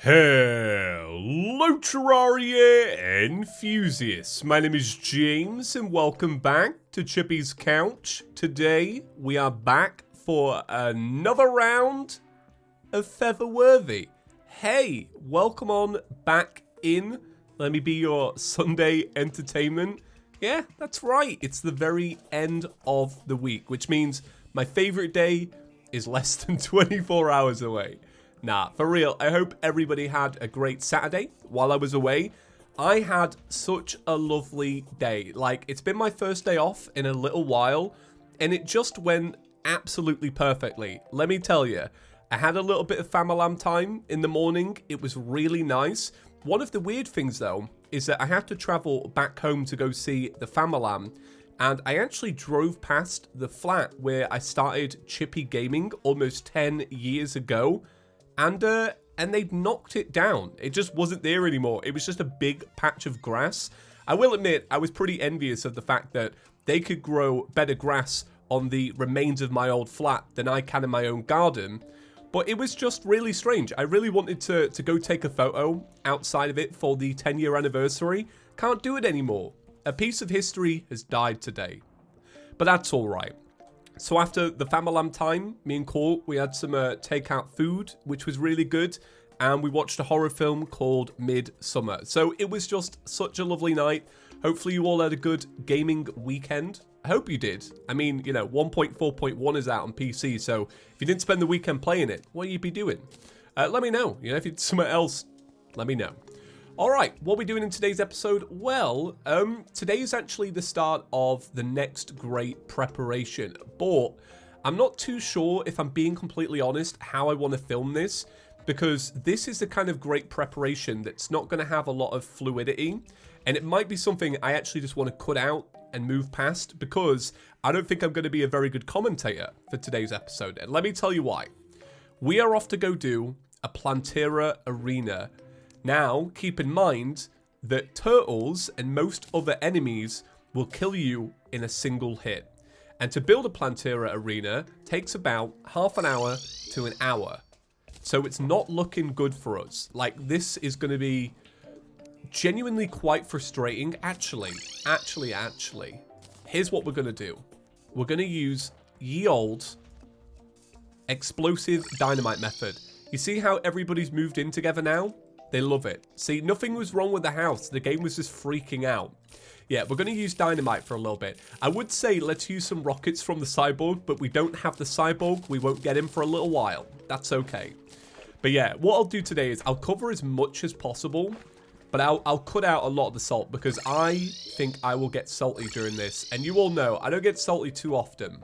Hello Terraria enthusiasts, my name is James and welcome back to ChippysCouch. Today we are back for another round of Featherworthy. Hey, welcome on back in. Let me be your Sunday entertainment. Yeah, that's right, it's the very end of the week, which means my favorite day is less than 24 hours away. Nah, for real, I hope everybody had a great Saturday while I was away. I had such a lovely day. Like, it's been my first day off in a little while, and it just went absolutely perfectly. Let me tell you, I had a little bit of family time in the morning. It was really nice. One of the weird things, though, is that I had to travel back home to go see the family, and I actually drove past the flat where I started Chippy Gaming almost 10 years ago. And they'd knocked it down. It just wasn't there anymore. It was just a big patch of grass. I will admit, I was pretty envious of the fact that they could grow better grass on the remains of my old flat than I can in my own garden. But it was just really strange. I really wanted to go take a photo outside of it for the 10-year anniversary. Can't do it anymore. A piece of history has died today. But that's all right. So after the family time, me and Cole, we had some takeout food, which was really good. And we watched a horror film called Midsummer. So it was just such a lovely night. Hopefully you all had a good gaming weekend. I hope you did. I mean, you know, 1.4.1 is out on PC. So if you didn't spend the weekend playing it, what you'd be doing? Let me know. You know, if it's somewhere else, let me know. All right, what are we doing in today's episode? Well, today is actually the start of the next great preparation, but I'm not too sure, if I'm being completely honest, how I want to film this, because this is the kind of great preparation that's not going to have a lot of fluidity, and it might be something I actually just want to cut out and move past, because I don't think I'm going to be a very good commentator for today's episode, and let me tell you why. We are off to go do a Plantera arena. Now, keep in mind that turtles and most other enemies will kill you in a single hit. And to build a Plantera arena takes about half an hour to an hour. So it's not looking good for us. Like, this is going to be genuinely quite frustrating. Actually. Here's what we're going to do. We're going to use ye old explosive dynamite method. You see how everybody's moved in together now? They love it. See, nothing was wrong with the house. The game was just freaking out. Yeah, we're going to use dynamite for a little bit. I would say let's use some rockets from the cyborg, but we don't have the cyborg. We won't get him for a little while. That's okay. But yeah, what I'll do today is I'll cover as much as possible, but I'll cut out a lot of the salt because I think I will get salty during this. And you all know, I don't get salty too often.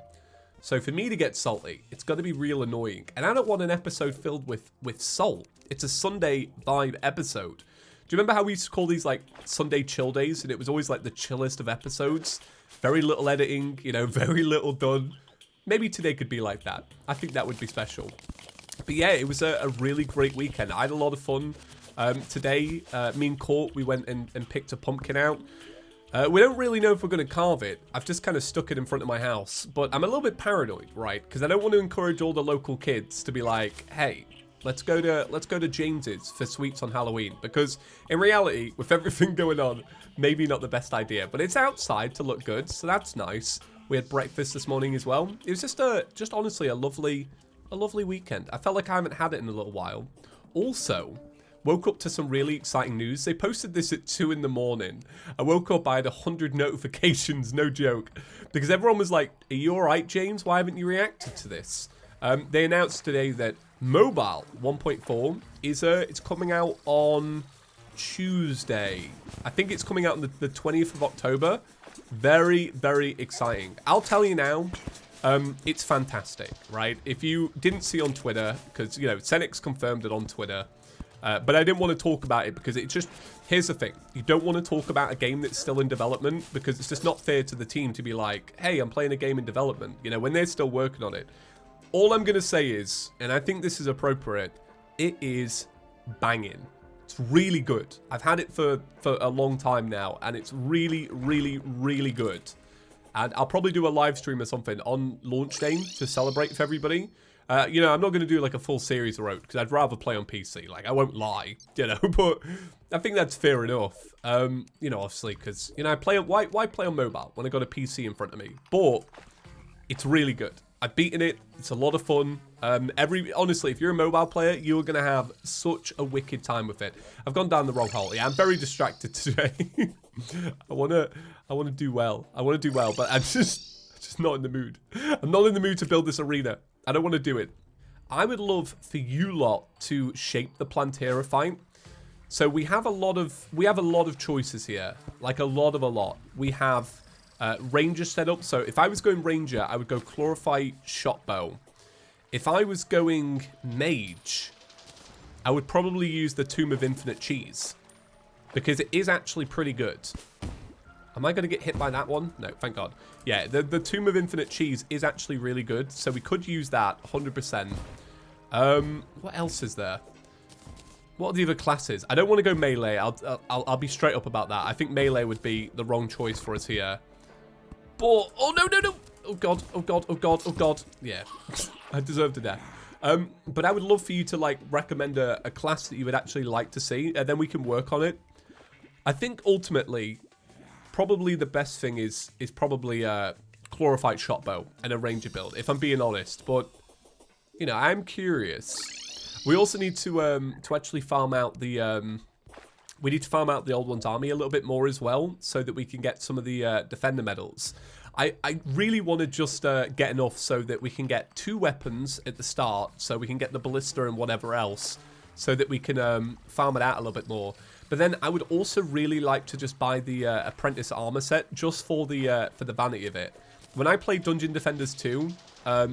So for me to get salty, it's going to be real annoying. And I don't want an episode filled with salt. It's a Sunday vibe episode. Do you remember how we used to call these like Sunday chill days? And it was always like the chillest of episodes. Very little editing, you know, very little done. Maybe today could be like that. I think that would be special. But yeah, it was a really great weekend. I had a lot of fun. Today, me and Court, we went and picked a pumpkin out. We don't really know if we're going to carve it. I've just kind of stuck it in front of my house. But I'm a little bit paranoid, right? Because I don't want to encourage all the local kids to be like, hey, let's go to James's for sweets on Halloween. Because in reality, with everything going on, maybe not the best idea. But it's outside to look good, so that's nice. We had breakfast this morning as well. It was just honestly a lovely weekend. I felt like I haven't had it in a little while. Also, woke up to some really exciting news. They posted this at 2 in the morning. I woke up, I had 100 notifications, no joke. Because everyone was like, are you alright, James? Why haven't you reacted to this? They announced today that Mobile 1.4 is it's coming out on Tuesday. I think it's coming out on the 20th of October. Very, very exciting. I'll tell you now, it's fantastic, right? If you didn't see on Twitter, because, you know, Senix confirmed it on Twitter, but I didn't want to talk about it because it just... Here's the thing. You don't want to talk about a game that's still in development because it's just not fair to the team to be like, hey, I'm playing a game in development, you know, when they're still working on it. All I'm going to say is, and I think this is appropriate, it is banging. It's really good. I've had it for a long time now, and it's really, really, really good. And I'll probably do a live stream or something on launch day to celebrate with everybody. You know, I'm not going to do like a full series of Road because I'd rather play on PC. Like, I won't lie, you know, but I think that's fair enough. You know, obviously, because, you know, why play on mobile when I got a PC in front of me? But it's really good. I've beaten it. It's a lot of fun. Honestly, if you're a mobile player, you're going to have such a wicked time with it. I've gone down the wrong hole. Yeah, I'm very distracted today. I want to do well. I want to do well, but I'm just not in the mood. I'm not in the mood to build this arena. I don't want to do it. I would love for you lot to shape the Plantera fight. So we have a lot of choices here. Like a lot. We have Ranger set up. So if I was going Ranger, I would go Chlorophyte Shotbow. If I was going Mage, I would probably use the Tomb of Infinite Cheese. Because it is actually pretty good. Am I going to get hit by that one? No, thank God. Yeah, the Tomb of Infinite Cheese is actually really good. So we could use that 100%. What else is there? What are the other classes? I don't want to go Melee. I'll be straight up about that. I think Melee would be the wrong choice for us here. But, oh no. Oh God. Yeah, I deserve to death. But I would love for you to like recommend a class that you would actually like to see, and then we can work on it. I think ultimately, probably the best thing is probably Chlorophyte Shotbow and a Ranger build, if I'm being honest. But you know, I'm curious. We also need to actually farm out the we need to farm out the Old One's army a little bit more as well, so that we can get some of the defender medals. I really want to just get enough so that we can get 2 weapons at the start, so we can get the ballista and whatever else, so that we can farm it out a little bit more. But then I would also really like to just buy the apprentice armor set just for the vanity of it. When I play Dungeon Defenders 2,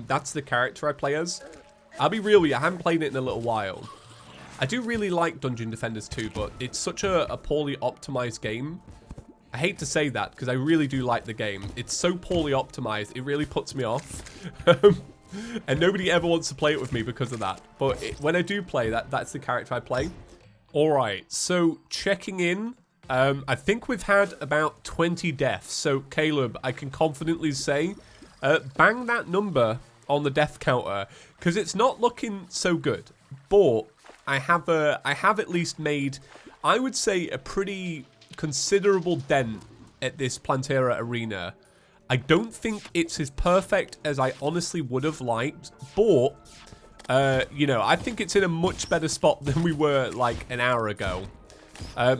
that's the character I play as. I'll be real with you, I haven't played it in a little while. I do really like Dungeon Defenders 2, but it's such a poorly optimized game. I hate to say that because I really do like the game. It's so poorly optimized, it really puts me off. And nobody ever wants to play it with me because of that. But when I do play, that's the character I play. Alright, so checking in. I think we've had about 20 deaths. So Caleb, I can confidently say, bang that number on the death counter because it's not looking so good. But I have at least made, I would say, a pretty considerable dent at this Plantera arena. I don't think it's as perfect as I honestly would have liked, but you know, I think it's in a much better spot than we were like an hour ago.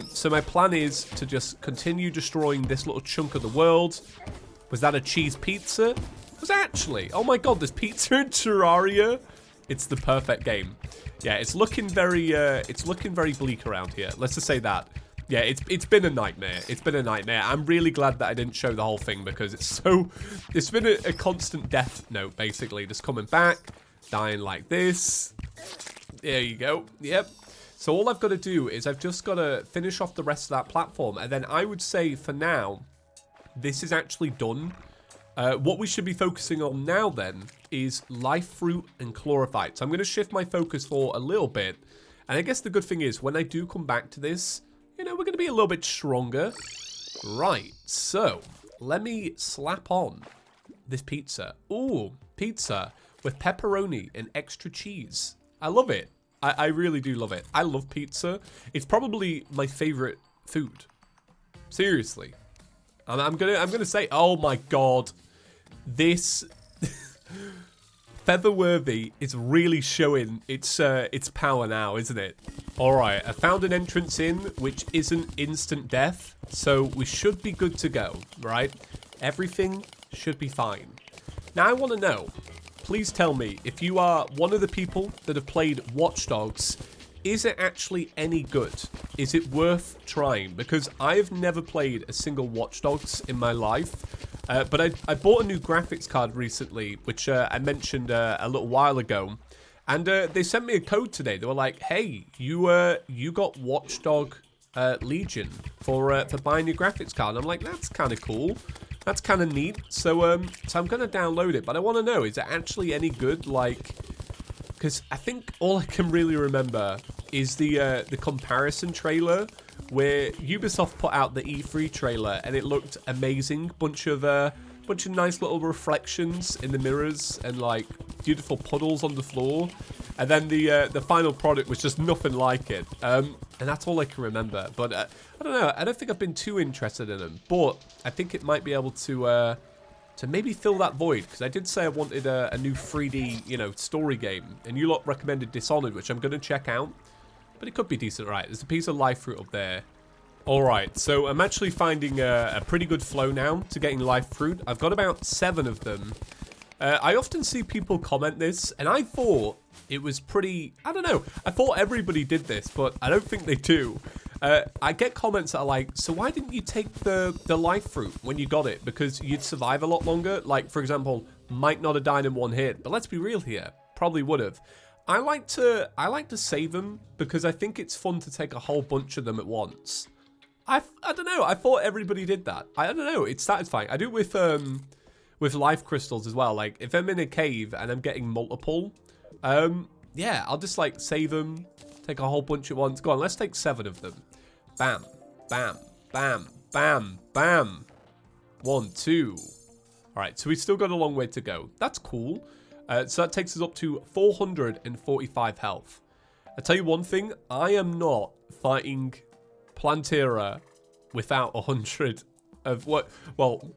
So my plan is to just continue destroying this little chunk of the world. Was that a cheese pizza? Was actually, oh my God, there's pizza in Terraria. It's the perfect game. Yeah, it's looking very bleak around here. Let's just say that. Yeah, it's been a nightmare. It's been a nightmare. I'm really glad that I didn't show the whole thing because it's been a constant death note, basically. Just coming back, dying like this. There you go. Yep. So all I've got to do is I've just got to finish off the rest of that platform. And then I would say for now, this is actually done. What we should be focusing on now then is life fruit and chlorophyte. So I'm going to shift my focus for a little bit. And I guess the good thing is when I do come back to this, you know, we're going to be a little bit stronger. Right, so let me slap on this pizza. Ooh, pizza with pepperoni and extra cheese. I love it. I really do love it. I love pizza. It's probably my favorite food. Seriously. And I'm gonna say, oh my God, this Featherworthy is really showing its power now, isn't it? Alright, I found an entrance in which isn't instant death, so we should be good to go, right? Everything should be fine. Now I want to know, please tell me, if you are one of the people that have played Watch Dogs, is it actually any good? Is it worth trying? Because I've never played a single Watch Dogs in my life. But I bought a new graphics card recently, which I mentioned a little while ago. And they sent me a code today. They were like, hey, you got Watchdog Legion for buying your graphics card. And I'm like, that's kind of cool. That's kind of neat. So I'm going to download it. But I want to know, is it actually any good? Like, because I think all I can really remember is the comparison trailer where Ubisoft put out the E3 trailer and it looked amazing. Bunch of nice little reflections in the mirrors and like beautiful puddles on the floor. And then the final product was just nothing like it. And that's all I can remember. But I don't know. I don't think I've been too interested in them. But I think it might be able to maybe fill that void. Because I did say I wanted a new 3D, you know, story game. And you lot recommended Dishonored, which I'm going to check out. But it could be decent. Right, there's a piece of life fruit up there. Alright, so I'm actually finding a pretty good flow now to getting life fruit. I've got about 7 of them. I often see people comment this, and I thought it was pretty... I don't know. I thought everybody did this, but I don't think they do. I get comments that are like, so why didn't you take the life fruit when you got it? Because you'd survive a lot longer. Like, for example, might not have died in one hit. But let's be real here. Probably would have. I like to save them because I think it's fun to take a whole bunch of them at once. I don't know. I thought everybody did that. I don't know. It's satisfying. I do it with life crystals as well. Like if I'm in a cave and I'm getting multiple, yeah, I'll just like save them, take a whole bunch at once. Go on, let's take 7 of them. Bam, bam, bam, bam, bam. 1, 2. All right, so we've still got a long way to go. That's cool. So that takes us up to 445 health. I tell you one thing, I am not fighting Plantera without 100 of what? Well,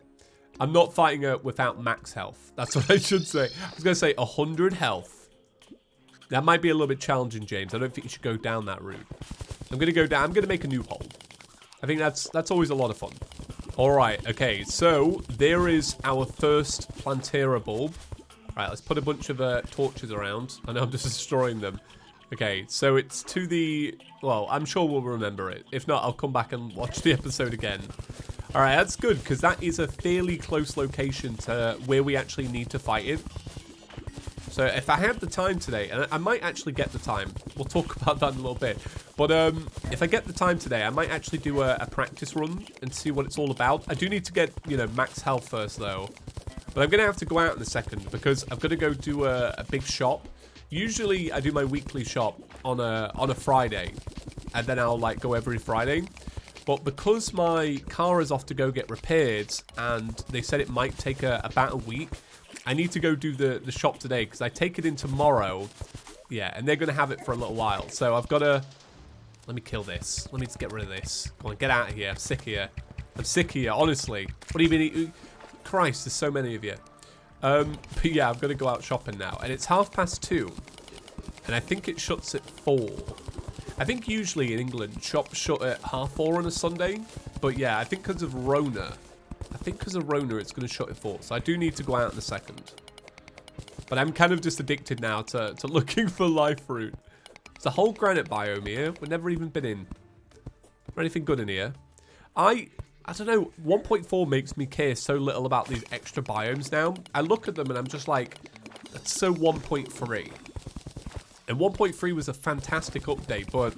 I'm not fighting her without max health. That's what I should say. I was going to say 100 health. That might be a little bit challenging, James. I don't think you should go down that route. I'm going to go down. I'm going to make a new hole. I think that's always a lot of fun. All right. Okay. So there is our first Plantera bulb. All right. Let's put a bunch of torches around. I know I'm just destroying them. Okay, so it's to the... Well, I'm sure we'll remember it. If not, I'll come back and watch the episode again. All right, that's good, because that is a fairly close location to where we actually need to fight it. So if I have the time today, and I might actually get the time. We'll talk about that in a little bit. But if I get the time today, I might actually do a practice run and see what it's all about. I do need to get, you know, max health first, though. But I'm going to have to go out in a second, because I've got to go do a big shop. Usually I do my weekly shop on a Friday, and then I'll like go every Friday. But because my car is off to go get repaired, and they said it might take about a week, I need to go do the shop today because I take it in tomorrow. Yeah, and they're going to have it for a little while. So I've got to... Let me kill this. Let me just get rid of this. Come on, get out of here. I'm sick of you. I'm sick of you, honestly. What do you mean? Christ, there's so many of you. But yeah, I'm going to go out shopping now. And it's 2:30. And I think it shuts at 4. I think usually in England, shops shut at 4:30 on a Sunday. But yeah, I think because of Rona. It's going to shut at 4. So I do need to go out in a second. But I'm kind of just addicted now to looking for life fruit. There's a whole granite biome here. We've never even been in. Or anything good in here. I don't know, 1.4 makes me care so little about these extra biomes now. I look at them and I'm just like, that's so 1.3. And 1.3 was a fantastic update, but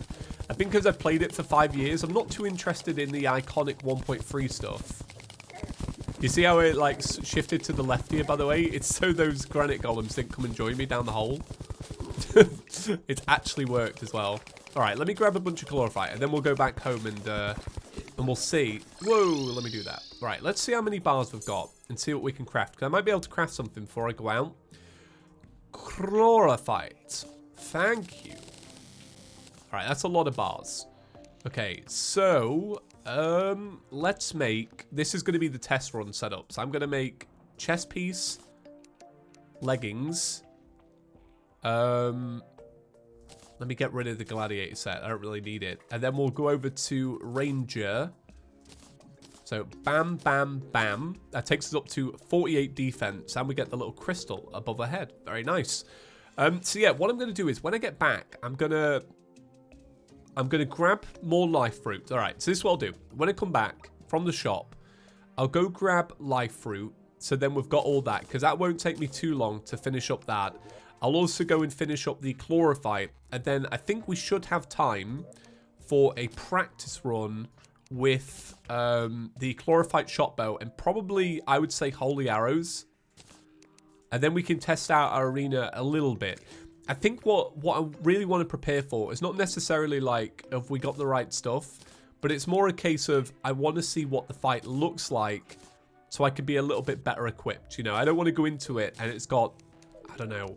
I think because I've played it for 5 years, I'm not too interested in the iconic 1.3 stuff. You see how it like shifted to the left here, by the way? It's so those granite golems didn't come and join me down the hole. It's actually worked as well. All right, let me grab a bunch of chlorophyte, and then we'll go back home and we'll see. Whoa, let me do that. Right, let's see how many bars we've got and see what we can craft. Because I might be able to craft something before I go out. Chlorophyte. Thank you. All right, that's a lot of bars. Okay, so let's make... This is going to be the test run setup. So I'm going to make chest piece, leggings. Let me get rid of the gladiator set. I don't really need it. And then we'll go over to ranger. So bam, bam, bam. That takes us up to 48 defense. And we get the little crystal above our head. Very nice. So yeah, what I'm going to do is when I get back, I'm going to grab more life fruit. All right, so this is what I'll do. When I come back from the shop, I'll go grab life fruit. So then we've got all that, because that won't take me too long to finish up that. I'll also go and finish up the chlorophyte, and then I think we should have time for a practice run with the chlorophyte shotbow and probably, I would say, holy arrows. And then we can test out our arena a little bit. I think what I really want to prepare for is not necessarily like if we got the right stuff, but it's more a case of I want to see what the fight looks like so I can be a little bit better equipped. You know, I don't want to go into it and it's got I don't know,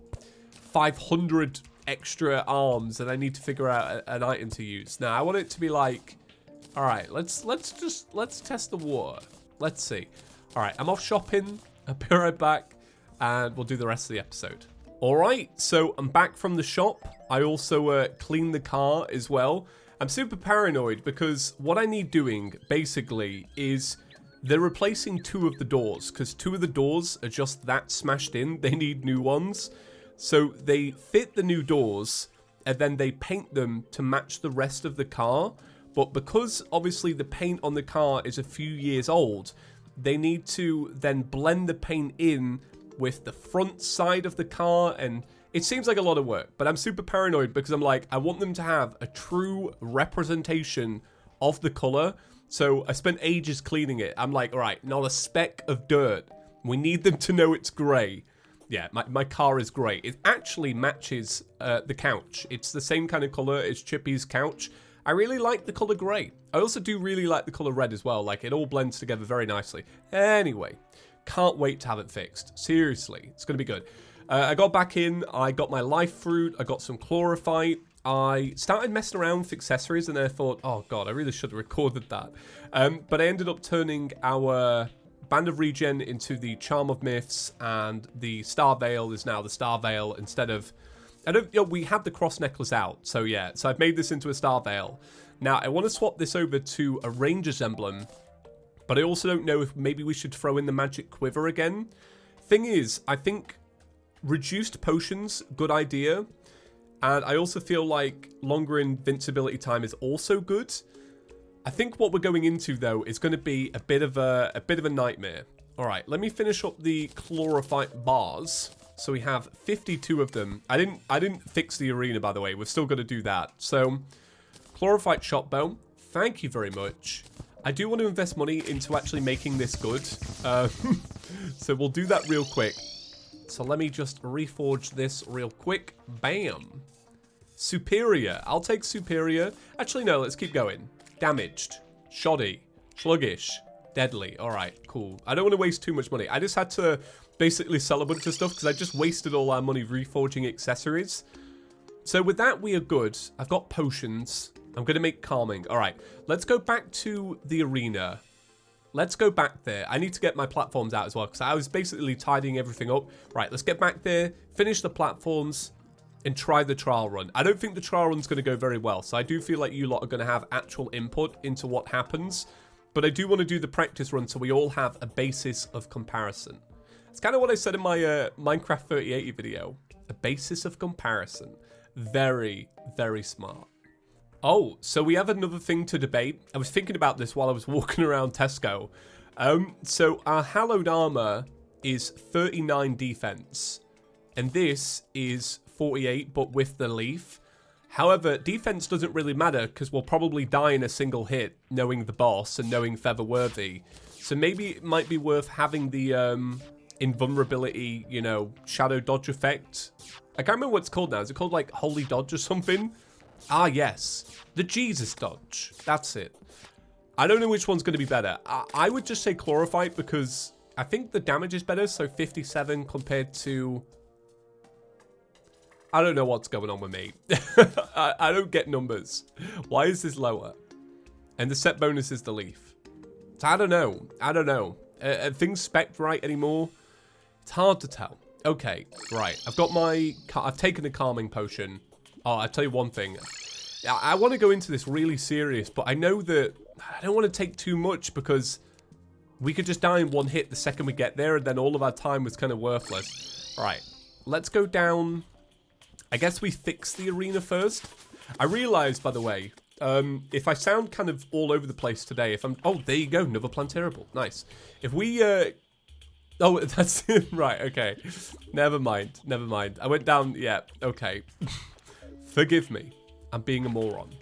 500 extra arms and I need to figure out an item to use. Now, I want it to be like, all right, let's test the water. Let's see. All right, I'm off shopping. I'll be right back and we'll do the rest of the episode. All right, so I'm back from the shop. I also cleaned the car as well. I'm super paranoid because what I need doing basically is they're replacing 2 of the doors because 2 of the doors are just that smashed in. They need new ones. So they fit the new doors and then they paint them to match the rest of the car. But because obviously the paint on the car is a few years old, they need to then blend the paint in with the front side of the car, and it seems like a lot of work, but I'm super paranoid because I'm like, I want them to have a true representation of the color. So I spent ages cleaning it. I'm like, all right, not a speck of dirt. We need them to know it's gray. Yeah, my car is grey. It actually matches the couch. It's the same kind of color as Chippy's couch. I really like the color grey. I also do really like the color red as well. Like, it all blends together very nicely. Anyway, can't wait to have it fixed. Seriously, it's going to be good. I got back in. I got my life fruit. I got some chlorophyte. I started messing around with accessories and then I thought, oh god, I really should have recorded that. But I ended up turning our Band of Regen into the Charm of Myths, and the Star Veil is now the Star Veil instead of... we had the cross necklace out, so yeah. So I've made this into a Star Veil. Now, I want to swap this over to a Ranger's emblem, but I also don't know if maybe we should throw in the magic quiver again. Thing is, I think reduced potions, good idea. And I also feel like longer invincibility time is also good. I think what we're going into though is going to be a bit of a nightmare. All right, let me finish up the chlorophyte bars. So we have 52 of them. I didn't fix the arena, by the way. We're still going to do that. So chlorophyte shot bow. Thank you very much. I do want to invest money into actually making this good. So we'll do that real quick. So let me just reforge this real quick. Bam. Superior. I'll take superior. Actually, no, let's keep going. Damaged. Shoddy. Sluggish. Deadly. All right, cool. I don't want to waste too much money. I just had to basically sell a bunch of stuff because I just wasted all our money reforging accessories. So with that, we are good. I've got potions. I'm going to make calming. All right, let's go back to the arena. Let's go back there. I need to get my platforms out as well because I was basically tidying everything up. Right, let's get back there, finish the platforms, and try the trial run. I don't think the trial run's going to go very well, so I do feel like you lot are going to have actual input into what happens. But I do want to do the practice run so we all have a basis of comparison. It's kind of what I said in my Minecraft 3080 video. A basis of comparison. Very, very smart. Oh, so we have another thing to debate. I was thinking about this while I was walking around Tesco. So our hallowed armor is 39 defense. And this is 48, but with the leaf. However, defense doesn't really matter because we'll probably die in a single hit, knowing the boss and knowing Featherworthy. So maybe it might be worth having the invulnerability, you know, shadow dodge effect. I can't remember what it's called now. Is it called like Holy Dodge or something? Ah, yes. The Jesus Dodge. That's it. I don't know which one's going to be better. I would just say Chlorophyte because I think the damage is better. So 57 compared to... I don't know what's going on with me. I don't get numbers. Why is this lower? And the set bonus is the leaf. So I don't know. I don't know. Are things spec'd right anymore? It's hard to tell. Okay, right. I've taken a calming potion. Oh, I'll tell you one thing. I want to go into this really serious, but I know that I don't want to take too much because we could just die in one hit the second we get there, and then all of our time was kind of worthless. All right, let's go down. I guess we fix the arena first. I realized, by the way, if I sound kind of all over the place today, if I'm... Oh, there you go, another Plantera. Nice. If we... Oh, that's... Right, okay. Never mind, never mind. I went down... Yeah, okay. Forgive me. I'm being a moron.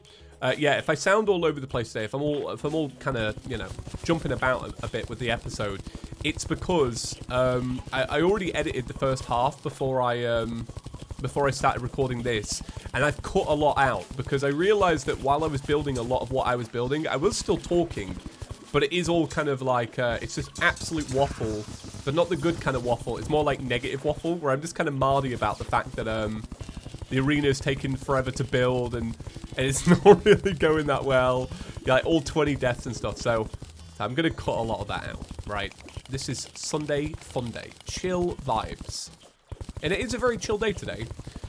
Yeah, if I sound all over the place today, if I'm all kind of, you know, jumping about a bit with the episode, it's because I already edited the first half before I started recording this, and I've cut a lot out because I realized that while I was building a lot of what I was building, I was still talking, but it is all kind of like it's just absolute waffle But not the good kind of waffle. It's more like negative waffle, where I'm just kind of mardy about the fact that the arena's taking forever to build, and it's not really going that well. Yeah, like all 20 deaths and stuff. So I'm going to cut a lot of that out, right? This is Sunday fun day. Chill vibes. And it is a very chill day today.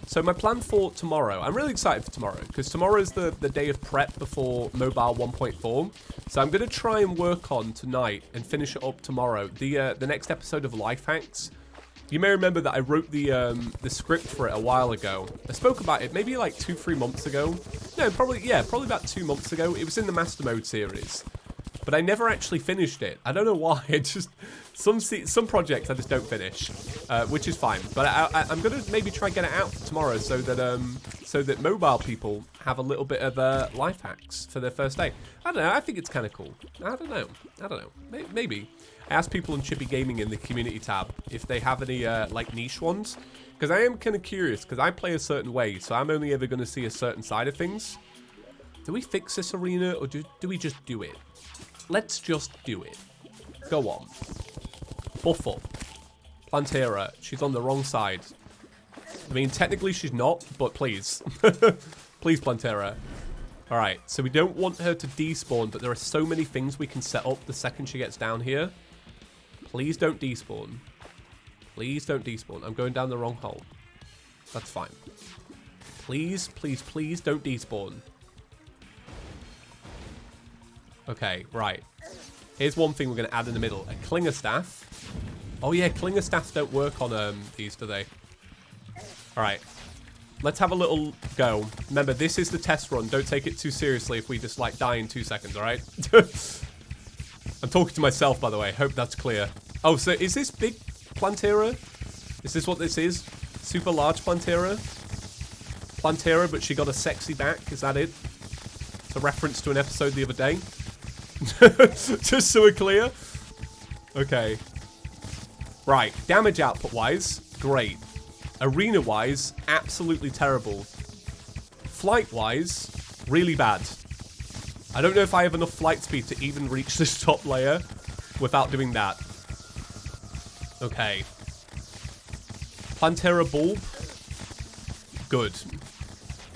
So my plan for tomorrow, I'm really excited for tomorrow, because tomorrow is the day of prep before mobile 1.4. So I'm going to try and work on tonight and finish it up tomorrow. The next episode of Life Hacks. You may remember that I wrote the script for it a while ago. I spoke about it maybe like 2-3 months ago. No, probably about 2 months ago. It was in the Master Mode series. But I never actually finished it. I don't know why. It just some projects I just don't finish, which is fine. But I'm gonna maybe try and get it out tomorrow so that mobile people have a little bit of life hacks for their first day. I don't know. I think it's kind of cool. I don't know. Maybe. I asked people on Chippy Gaming in the community tab if they have any like niche ones, because I am kind of curious, because I play a certain way, so I'm only ever going to see a certain side of things. Do we fix this arena, or do we just do it? Let's just do it. Go on. Buff up. Plantera. She's on the wrong side. I mean, technically she's not, but please. Please, Plantera. Alright, so we don't want her to despawn, but there are so many things we can set up the second she gets down here. Please don't despawn. Please don't despawn. I'm going down the wrong hole. That's fine. Please, please, please don't despawn. Okay, right. Here's one thing we're going to add in the middle. A clinger staff. Oh yeah, clinger staffs don't work on these, do they? Alright. Let's have a little go. Remember, this is the test run. Don't take it too seriously if we just, like, die in 2 seconds, alright? I'm talking to myself, by the way. Hope that's clear. Oh, so is this big Plantera? Is this what this is? Super large Plantera? Plantera, but she got a sexy back. Is that it? It's a reference to an episode the other day. Just so we're clear. Okay. Right. Damage output-wise, great. Arena-wise, absolutely terrible. Flight-wise, really bad. I don't know if I have enough flight speed to even reach this top layer without doing that. Okay. Plantera bulb. Good.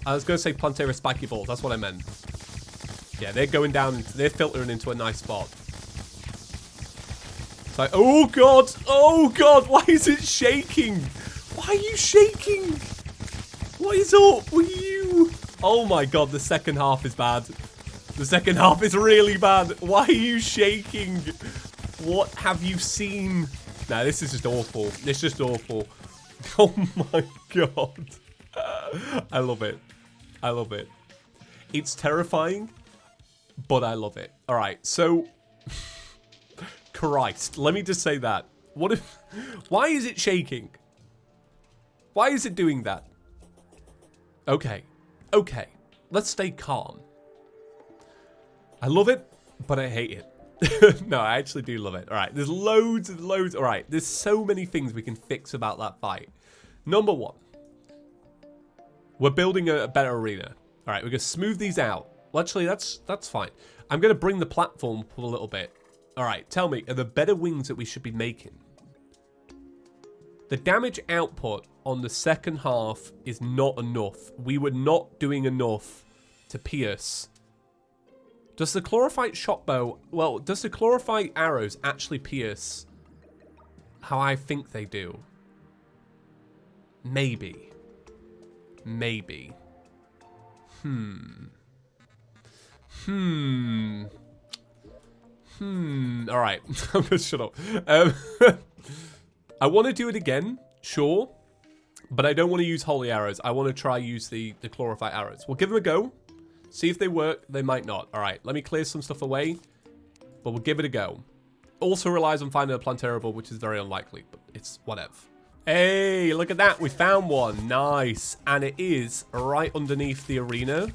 I was going to say Plantera spiky ball. That's what I meant. Yeah, they're going down. They're filtering into a nice spot. It's like, oh god! Oh god! Why is it shaking? Why are you shaking? What is up with you? Oh my god, the second half is bad. The second half is really bad. Why are you shaking? What have you seen? Nah, this is just awful. It's just awful. Oh my god. I love it. I love it. It's terrifying, but I love it. All right, so Christ, let me just say that. What if? Why is it shaking? Why is it doing that? Okay, okay. Let's stay calm. I love it, but I hate it. No, I actually do love it. All right, there's loads and loads. All right, there's so many things we can fix about that fight. Number one, we're building a better arena. All right, we're going to smooth these out. Well, actually, that's fine. I'm going to bring the platform up a little bit. All right, tell me, are there better wings that we should be making? The damage output on the second half is not enough. We were not doing enough to pierce. Does the chlorophyte shot bow... Well, does the chlorophyte arrows actually pierce how I think they do? Maybe. Maybe. Alright, I'm gonna shut up. I want to do it again, sure. But I don't want to use holy arrows. I want to try use the chlorophyte arrows. We'll give them a go. See if they work. They might not. Alright, let me clear some stuff away. But we'll give it a go. Also relies on finding a Plantera bulb, which is very unlikely. But it's whatever. Hey, look at that. We found one. Nice. And it is right underneath the arena.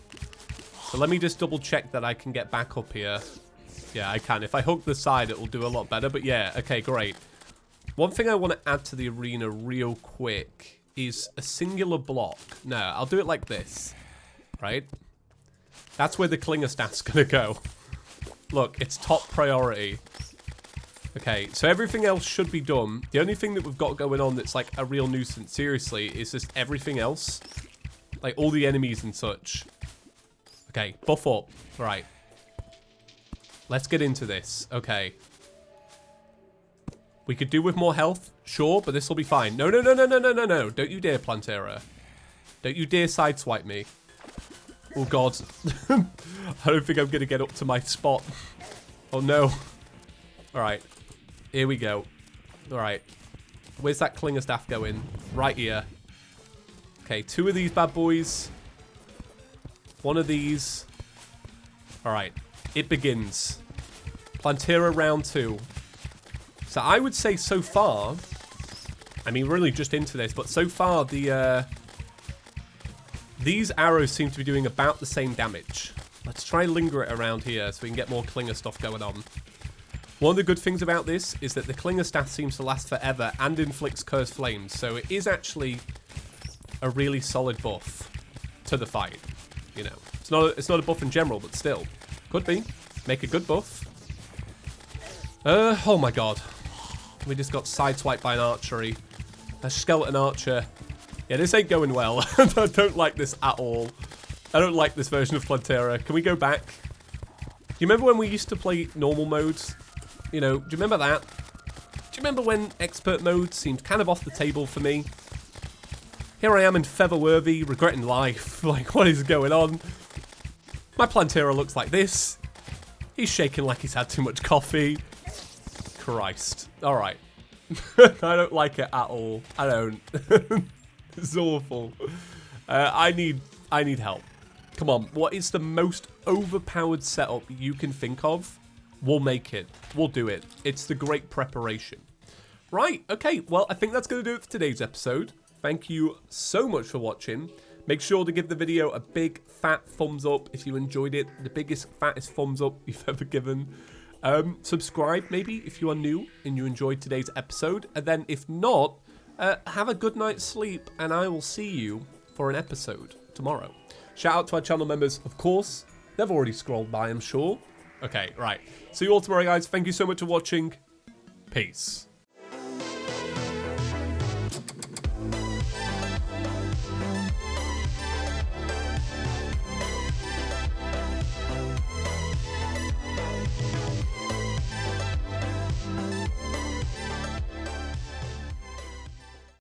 So let me just double check that I can get back up here. Yeah, I can. If I hook the side, it will do a lot better. But yeah, okay, great. One thing I want to add to the arena real quick is a singular block. No, I'll do it like this. Right? That's where the clinger staff's going to go. Look, it's top priority. Okay, so everything else should be done. The only thing that we've got going on that's like a real nuisance, seriously, is just everything else. Like all the enemies and such. Okay, buff up. Right. Let's get into this. Okay. We could do with more health, sure, but this will be fine. No, no, no, no, no, no, no, no. Don't you dare, Plantera. Don't you dare sideswipe me. Oh, God. I don't think I'm going to get up to my spot. Oh, no. All right. Here we go. All right. Where's that Klinger staff going? Right here. Okay, 2 of these bad boys. 1 of these. All right. It begins. Plantera round 2. So I would say so far, I mean, we're really just into this, but so far these arrows seem to be doing about the same damage. Let's try and linger it around here so we can get more Klinger stuff going on. One of the good things about this is that the Klinger staff seems to last forever and inflicts cursed flames, so it is actually a really solid buff to the fight. You know, it's not a buff in general, but still, could be. Make a good buff. Oh my God. We just got sideswiped by an archery. A skeleton archer. Yeah, this ain't going well. I don't like this at all. I don't like this version of Plantera. Can we go back? Do you remember when we used to play normal modes? You know, do you remember that? Do you remember when expert mode seemed kind of off the table for me? Here I am in Featherworthy, regretting life. Like, what is going on? My Plantera looks like this. He's shaking like he's had too much coffee. Christ. All right. I don't like it at all. I don't. It's awful. I need help. Come on. What is the most overpowered setup you can think of? We'll make it. We'll do it. It's the great preparation. Right. Okay. Well, I think that's going to do it for today's episode. Thank you so much for watching. Make sure to give the video a big fat thumbs up if you enjoyed it. The biggest, fattest thumbs up you've ever given. Subscribe maybe if you are new and you enjoyed today's episode. And then if not, have a good night's sleep and I will see you for an episode tomorrow. Shout out to our channel members, of course. They've already scrolled by, I'm sure. Okay, right. See you all tomorrow, guys. Thank you so much for watching. Peace.